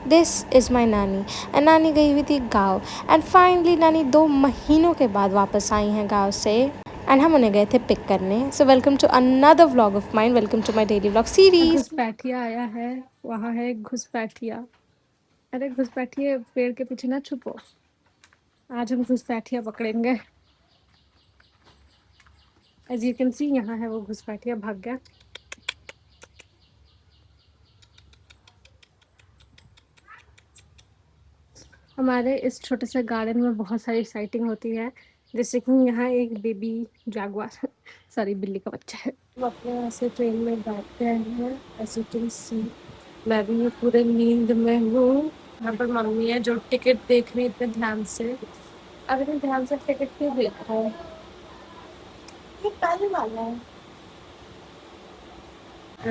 This is my नानी। And नानी गई हुई थी गाँव, एंड फाइनली नानी 2 महीनों के बाद वापस आई हैं गाँव से, एंड हम उन्हें गए थे पिक करने। So welcome to another vlog of mine, welcome to my daily vlog series. घुसपैठिया आया है, वहाँ है घुसपैठिया। अरे घुसपैठिए पेड़ के पीछे ना छुपो, आज हम घुसपैठिया पकड़ेंगे। एज यू कैन सी यहाँ है वो घुसपैठिया, भाग गया। हमारे इस छोटे से गार्डन में बहुत सारी साइटिंग होती है, जैसे कि यहाँ एक बेबी जैगुआर सॉरी बिल्ली का बच्चा है। हम अपने यहाँ से ट्रेन में बैठ गए हैं। एज यू कैन सी मैं भी पूरे नींद में हूँ। यहाँ पर मम्मी है जो टिकट देख रही है इतने ध्यान से। अब इतने ध्यान से टिकट क्यों देख रहा है? ये पहले वाला है।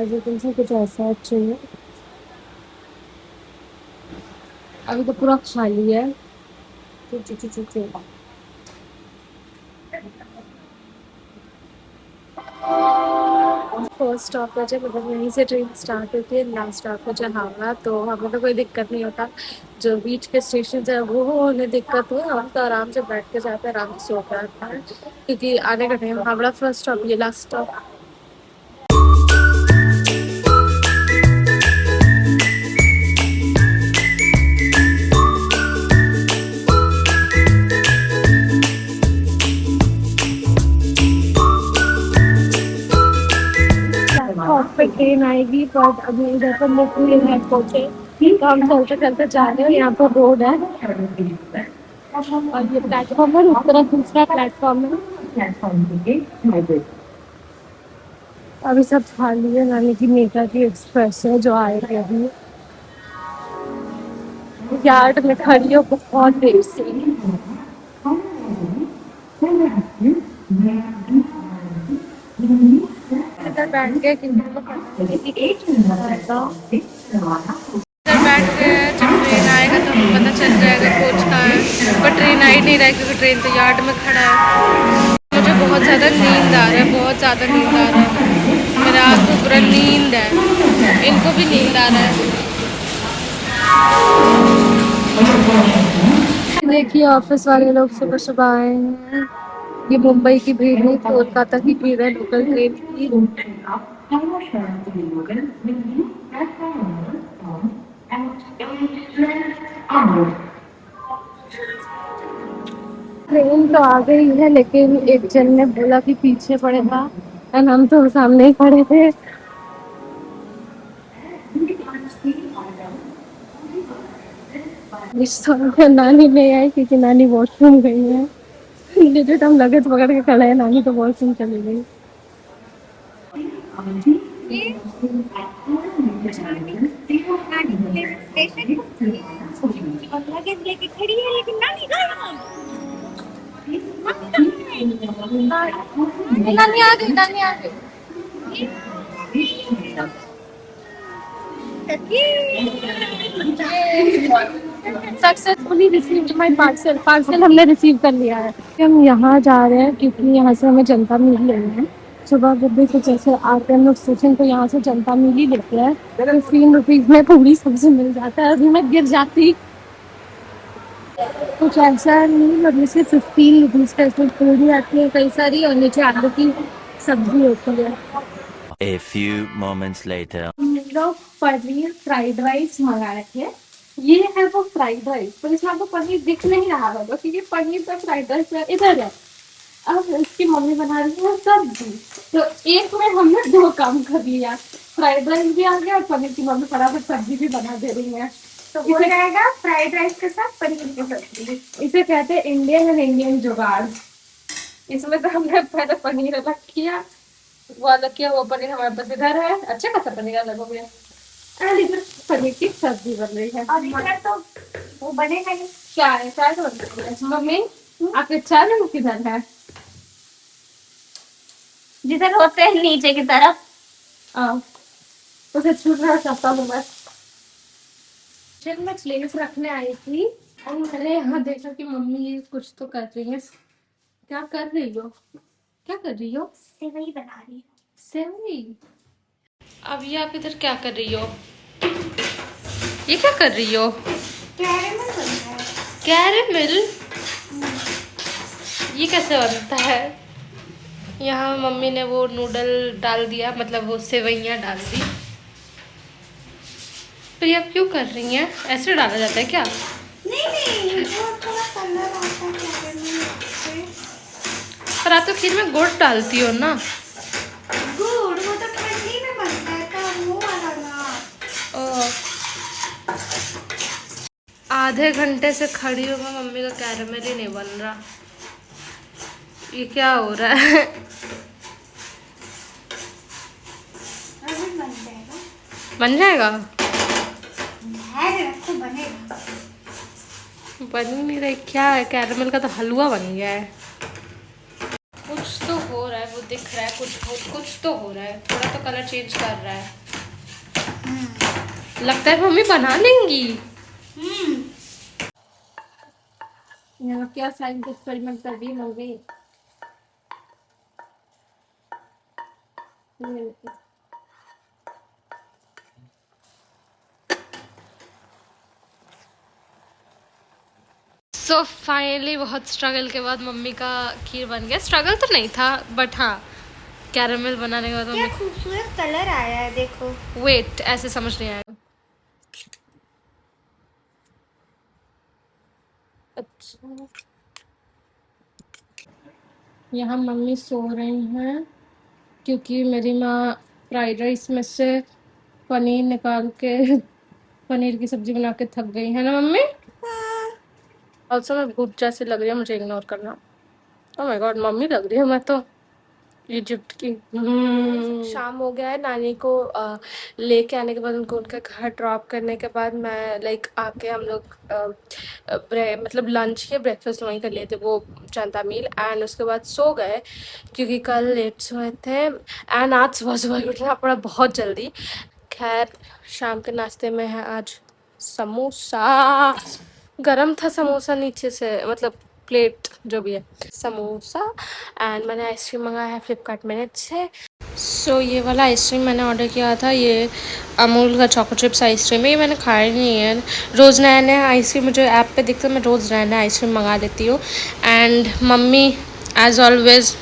एज यू कैन सी कुछ ऐसा चाहिए। अभी तो पूरा खाली है। फर्स्ट स्टॉपेज है, मतलब यहीं से ट्रेन स्टार्ट होती है। लास्ट स्टॉपेज है हावड़ा, तो हमें तो कोई दिक्कत नहीं होता। जो बीच के स्टेशन है वो उन्हें दिक्कत हो, हम तो आराम से बैठ के जाते हैं, आराम से सो के आते हैं, क्योंकि आने का टाइम हावड़ा फर्स्ट स्टॉप, ये लास्ट स्टॉप। पे ट्रेन आएगी, पर अभी इधर पर लोग एयरपोर्ट है, तो हम चलते चलते जा रहे हैं। यहाँ पर रोड है और ये प्लेटफॉर्म है, उस तरफ दूसरा प्लेटफॉर्म है। अभी सब खाली है, यानी कि नेताजी एक्सप्रेस है जो आएगी अभी। यार्ड में खड़ी हो बहुत देर से। इधर बैठ के बैठ गए, जब ट्रेन आएगा तो हमें पता चल जाएगा कोच कहाँ है, पर ट्रेन आ ही नहीं रहा है क्योंकि ट्रेन तो यार्ड में खड़ा है। मुझे बहुत ज़्यादा नींद आ रहा है, बहुत ज़्यादा नींद आ रहा है, मेरा आँख में पूरा नींद है, इनको भी नींद आ रहा है। देखिए ऑफिस वाले लोग सुबह सुबह आए हैं। ये मुंबई की भीड़ नहीं, कोलकाता की भीड़ है लोकल ट्रेन की। ट्रेन तो आ गई है, लेकिन एक जन ने बोला कि पीछे पड़ेगा, एंड हम तो सामने ही खड़े थे। नानी नहीं आई क्योंकि नानी वॉशरूम गई है। डिजिट हम लगेज पकड़ के खड़े हैं, नानी तो वॉशरूम चली गई। लगेज लेके खड़ी है, लेकिन नानी नानी आ गई, नानी आ गई। Successfully received my parcel. Parcel हमने रिसीव कर लिया है। हम यहाँ जा रहे हैं क्योंकि यहाँ से हमें जनता मिल लेनी है। सुबह जब भी कुछ ऐसे आते हैं लोग स्टेशन, तो यहाँ से जनता मिल ही लेते हैं। 15 रुपीज में पूरी सब्जी मिल जाता है। अभी मैं गिर जाती, कुछ ऐसा नहीं, मतलब से 15 रुपीज का इसमें पूरी आती है कई सारी, और नीचे आलू की सब्जी होती है। A few moments later. लोग पनीर फ्राइड राइस मंगा रखे हैं। ये है वो फ्राइड राइस, पर इसमें आपको पनीर दिख नहीं रहा होगा क्योंकि पनीर का फ्राइड राइस इधर है। अब इसकी मम्मी बना रही है सब्जी, तो एक में हमने 2 काम कर लिया, फ्राइड राइस भी आ गया और पनीर की मम्मी फटाफट सब्जी भी बना दे रही है। तो हो जाएगा फ्राइड राइस के साथ पनीर की सब्जी। इसे कहते हैं इंडियन एंड इंडियन जुगाड़। इसमें तो हमने पहले पनीर अलग किया, वो अलग किया, वो पनीर हमारे पास इधर है, अच्छा खासा पनीर अलग हो गया, और इधर पनीर की सब्जी बन रही है। और इधर तो वो बनेगा नहीं, क्या है चाय तो बन रही है। मम्मी आपके चाय में किधर है? जिधर होते हैं नीचे की तरफ, उसे छूट रहा चाहता हूँ मैं। मैं प्लेस रखने आई थी और मैंने यहाँ देखा कि मम्मी ये कुछ तो कर रही है। क्या कर रही हो? क्या कर रही हो? सेवई बना रही हो। सेवई? अब ये आप इधर क्या कर रही हो? ये क्या कर रही हो? कैरेमल बनता है। कैरेमल? ये कैसे बनता है? यहाँ मम्मी ने वो नूडल डाल दिया, मतलब वो सेवइयाँ डाल दी। पर ये आप क्यों कर रही हैं? ऐसे डाला जाता है क्या? नहीं, वो थोड़ा कलर आता है कैरेमल से। पर आप तो खीर में गुड़ डालती हो ना। गुड़ वो तो ठंडी में बनता है, तो वो वाला ना। ओ, आधे घंटे से खड़ी हूँ मैं, मम्मी का कैरेमल ही नहीं बन रहा। ये क्या हो रहा है? अभी बन जाएगा। बन जाएगा? रखो, बनेगा। बन ही नहीं रही। क्या है? कैरेमल का तो हलवा बन गया है। कुछ तो हो रहा है, वो दिख रहा है। कुछ तो हो रहा है। थोड़ा तो कलर चेंज कर रहा है। लगता है मम्मी बना लेंगी। यहाँ क्या साइंस एक्सपेरिमेंट कर रही है मम्मी? सो फाइनली बहुत स्ट्रगल के बाद मम्मी का खीर बन गया। स्ट्रगल तो नहीं था, बट हाँ, कैरेमल बनाने के बाद क्या मम्मी। खूबसूरत कलर आया है, देखो। वेट, ऐसे समझ नहीं आया। अच्छा, यहाँ मम्मी सो रही हैं क्योंकि मेरी माँ फ्राइड राइस में से पनीर निकाल के पनीर की सब्जी बना के थक गई है ना मम्मी। ऑल्सो मैं भूत जैसी लग रही है, मुझे इग्नोर करना। ओह माय गॉड, मम्मी लग रही है मैं तो इजिप्ट की। शाम हो गया है। नानी को लेके आने के बाद, उनको उनके घर ड्रॉप करने के बाद मैं लाइक आके हम लोग मतलब लंच या ब्रेकफास्ट वहीं कर लिए थे, वो जनता मील। एंड उसके बाद सो गए क्योंकि कल लेट सोए थे। एंड आज सुबह सुबह उठना पड़ा बहुत जल्दी। खैर, शाम के नाश्ते में है आज समोसा। गरम था समोसा नीचे से, मतलब प्लेट जो भी है समोसा। एंड मैंने आइसक्रीम मंगाया है फ्लिपकार्ट मिनट से। सो ये वाला आइसक्रीम मैंने ऑर्डर किया था, ये अमूल का चॉको चिप्स आइसक्रीम है। ये मैंने खाया नहीं है। रोज़ नया नया आइसक्रीम मुझे ऐप पे दिखता है, मैं रोज़ नया नया आइसक्रीम मंगा लेती हूँ। एंड मम्मी एज ऑलवेज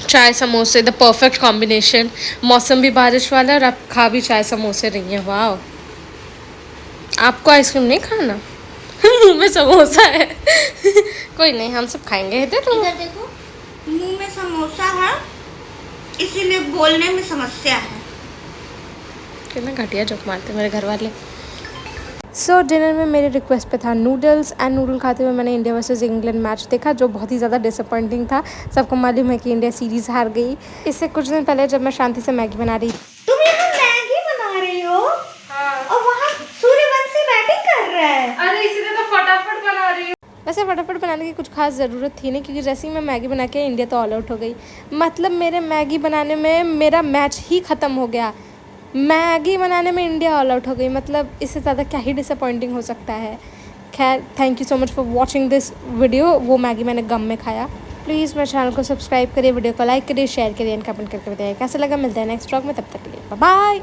चाय समोसे, द परफेक्ट कॉम्बिनेशन। मौसम भी बारिश वाला और आप खा भी चाय समोसे रही हैं। वाह, आपको आइसक्रीम नहीं खाना? मुंह में समोसा है। कोई नहीं, हम सब खाएंगे। दे तू। इधर देखो, मुंह में समोसा है, इसीलिए बोलने में समस्या है। कितना घटिया जोक मारते मेरे घर वाले। सो डिनर में मेरे रिक्वेस्ट पे था नूडल्स। एंड नूडल खाते हुए मैंने इंडिया वर्सेस इंग्लैंड मैच देखा, जो बहुत ही ज़्यादा डिसअपॉइंटिंग था। सबको मालूम है कि इंडिया सीरीज़ हार गई। इससे कुछ दिन पहले जब मैं शांति से मैगी बना रही। तुम यहाँ मैगी बना रही हो? हाँ। और वहाँ सूर्यवंशी बैटिंग कर रहा है। अरे इसीलिए तो फटाफट बना रही हूँ। वैसे फटाफट बनाने की कुछ खास ज़रूरत थी नहीं, क्योंकि जैसे ही मैं मैगी बना के इंडिया तो ऑल आउट हो गई। मतलब मेरे मैगी बनाने में मेरा मैच ही ख़त्म हो गया। मैगी बनाने में इंडिया ऑल आउट हो गई, मतलब इससे ज़्यादा क्या ही डिसअपॉइंटिंग हो सकता है। खैर, thank you so much for watching this video. वो मैगी मैंने गम में खाया। प्लीज़ मेरे चैनल को सब्सक्राइब करिए, वीडियो को लाइक करिए, शेयर करिए एंड कमेंट करके बताइए कैसा लगा। मिलते हैं नेक्स्ट व्लॉग में, तब तक के लिए बाय बाय।